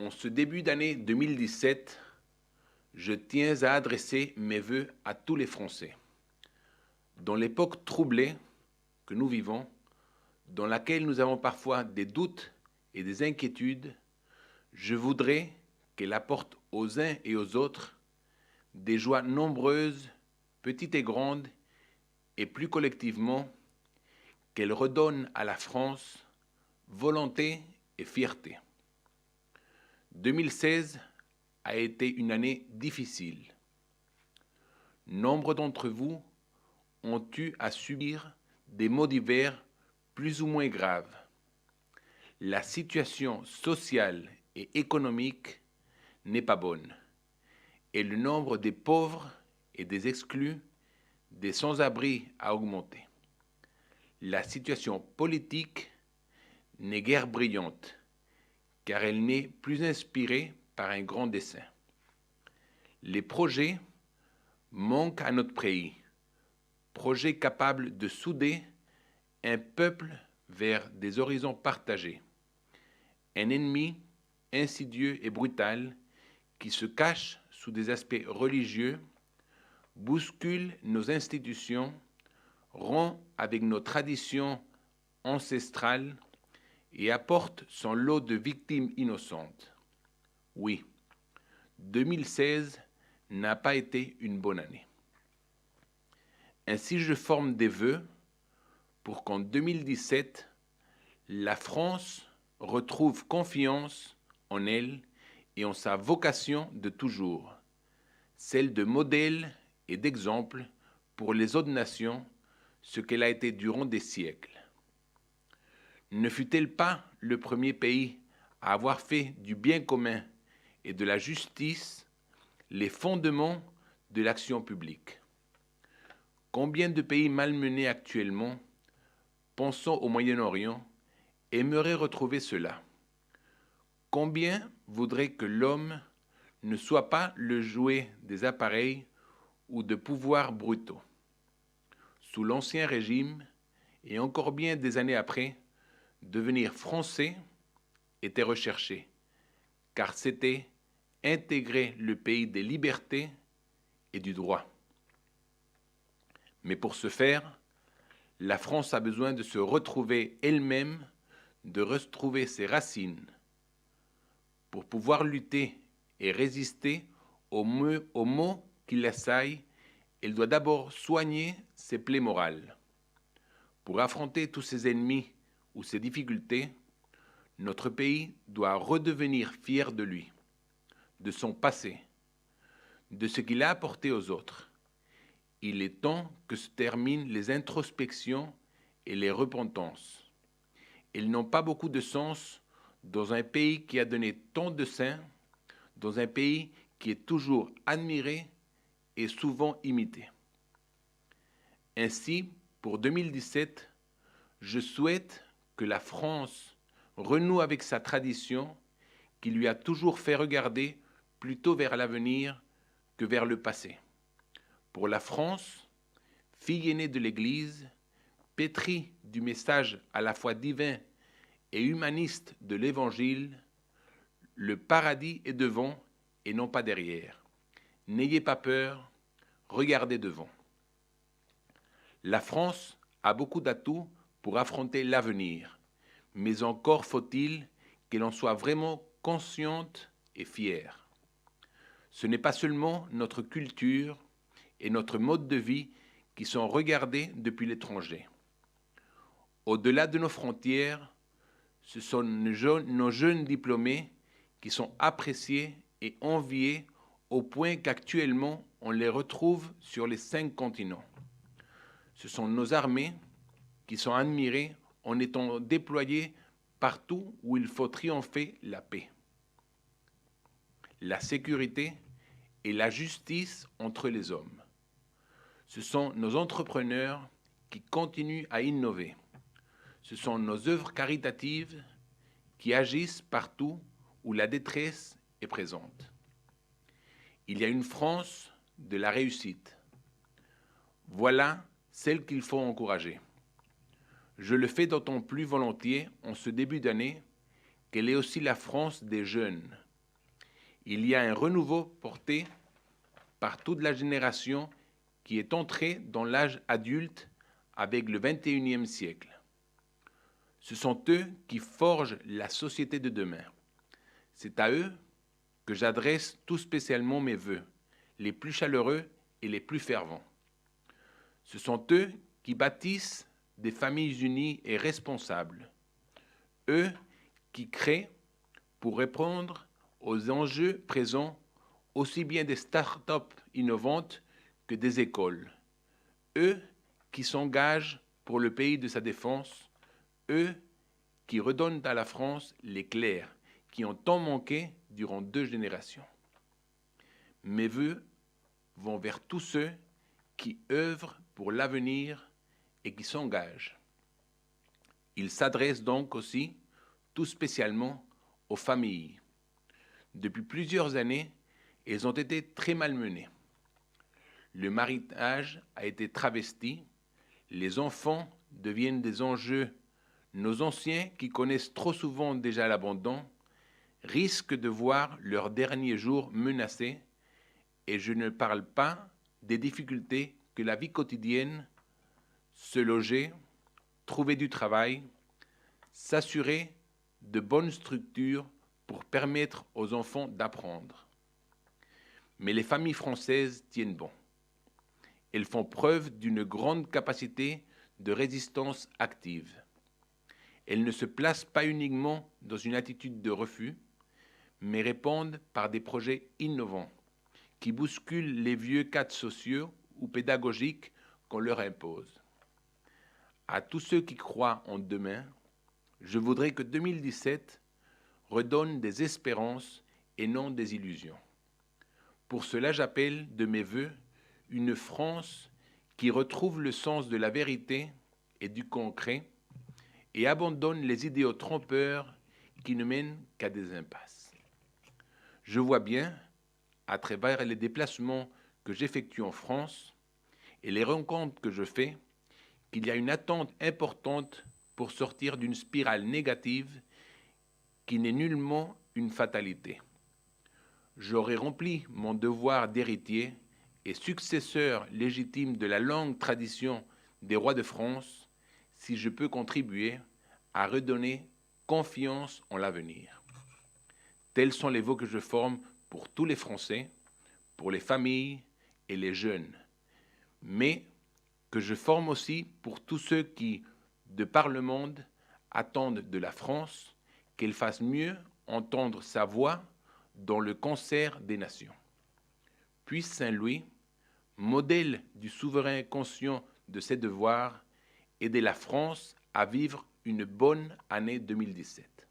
En ce début d'année 2017, je tiens à adresser mes vœux à tous les Français. Dans l'époque troublée que nous vivons, dans laquelle nous avons parfois des doutes et des inquiétudes, je voudrais qu'elle apporte aux uns et aux autres des joies nombreuses, petites et grandes, et plus collectivement, qu'elle redonne à la France volonté et fierté. 2016 a été une année difficile. Nombre d'entre vous ont eu à subir des maux divers plus ou moins graves. La situation sociale et économique n'est pas bonne et le nombre des pauvres et des exclus, des sans-abri a augmenté. La situation politique n'est guère brillante car elle n'est plus inspirée par un grand dessein. Les projets manquent à notre pays, projets capables de souder un peuple vers des horizons partagés. Un ennemi insidieux et brutal qui se cache sous des aspects religieux, bouscule nos institutions, rompt avec nos traditions ancestrales et apporte son lot de victimes innocentes. Oui, 2016 n'a pas été une bonne année. Ainsi, je forme des vœux pour qu'en 2017, la France retrouve confiance en elle et en sa vocation de toujours, celle de modèle et d'exemple pour les autres nations, ce qu'elle a été durant des siècles. Ne fut-elle pas le premier pays à avoir fait du bien commun et de la justice les fondements de l'action publique? Combien de pays malmenés actuellement, pensons au Moyen-Orient, aimeraient retrouver cela? Combien voudraient que l'homme ne soit pas le jouet des appareils ou de pouvoirs brutaux? Sous l'Ancien Régime, et encore bien des années après, devenir français était recherché, car c'était intégrer le pays des libertés et du droit. Mais pour ce faire, la France a besoin de se retrouver elle-même, de retrouver ses racines. Pour pouvoir lutter et résister aux maux qui l'assaillent, elle doit d'abord soigner ses plaies morales. Pour affronter tous ses ennemis ou ses difficultés, notre pays doit redevenir fier de lui, de son passé, de ce qu'il a apporté aux autres. Il est temps que se terminent les introspections et les repentances. Elles n'ont pas beaucoup de sens dans un pays qui a donné tant de saints, dans un pays qui est toujours admiré et souvent imité. Ainsi, pour 2017, je souhaite que la France renoue avec sa tradition qui lui a toujours fait regarder plutôt vers l'avenir que vers le passé. Pour la France, fille aînée de l'Église, pétrie du message à la fois divin et humaniste de l'Évangile, le paradis est devant et non pas derrière. N'ayez pas peur, regardez devant. La France a beaucoup d'atouts pour affronter l'avenir, mais encore faut-il qu'elle en soit vraiment consciente et fière. Ce n'est pas seulement notre culture et notre mode de vie qui sont regardés depuis l'étranger. Au-delà de nos frontières, ce sont nos jeunes diplômés qui sont appréciés et enviés au point qu'actuellement on les retrouve sur les 5 continents. Ce sont nos armées qui sont admirées en étant déployées partout où il faut triompher la paix, la sécurité et la justice entre les hommes. Ce sont nos entrepreneurs qui continuent à innover. Ce sont nos œuvres caritatives qui agissent partout où la détresse est présente. Il y a une France de la réussite. Voilà celle qu'il faut encourager. Je le fais d'autant plus volontiers en ce début d'année qu'elle est aussi la France des jeunes, il y a un renouveau porté par toute la génération qui est entrée dans l'âge adulte avec le XXIe siècle. Ce sont eux qui forgent la société de demain. C'est à eux que j'adresse tout spécialement mes vœux, les plus chaleureux et les plus fervents. Ce sont eux qui bâtissent des familles unies et responsables. Eux qui créent pour répondre aux enjeux présents aussi bien des start-up innovantes que des écoles. Eux qui s'engagent pour le pays de sa défense. Eux qui redonnent à la France l'éclair qui ont tant manqué durant 2 générations. Mes vœux vont vers tous ceux qui œuvrent pour l'avenir et qui s'engagent. Ils s'adressent donc aussi tout spécialement aux familles. Depuis plusieurs années, elles ont été très malmenées. Le mariage a été travesti, les enfants deviennent des enjeux. Nos anciens, qui connaissent trop souvent déjà l'abandon, risquent de voir leurs derniers jours menacés, et je ne parle pas des difficultés que la vie quotidienne, se loger, trouver du travail, s'assurer de bonnes structures pour permettre aux enfants d'apprendre. Mais les familles françaises tiennent bon. Elles font preuve d'une grande capacité de résistance active. Elles ne se placent pas uniquement dans une attitude de refus, mais répondent par des projets innovants qui bousculent les vieux cadres sociaux ou pédagogiques qu'on leur impose. À tous ceux qui croient en demain, je voudrais que 2017 redonne des espérances et non des illusions. Pour cela, j'appelle de mes vœux une France qui retrouve le sens de la vérité et du concret et abandonne les idéaux trompeurs qui ne mènent qu'à des impasses. Je vois bien, à travers les déplacements que j'effectue en France et les rencontres que je fais, qu'il y a une attente importante pour sortir d'une spirale négative qui n'est nullement une fatalité. J'aurai rempli mon devoir d'héritier et successeur légitime de la longue tradition des rois de France si je peux contribuer à redonner confiance en l'avenir. Tels sont les vœux que je forme pour tous les Français, pour les familles et les jeunes, mais que je forme aussi pour tous ceux qui, de par le monde, attendent de la France qu'elle fasse mieux entendre sa voix dans le concert des nations. Puisse Saint-Louis, modèle du souverain conscient de ses devoirs, aider la France à vivre une bonne année 2017.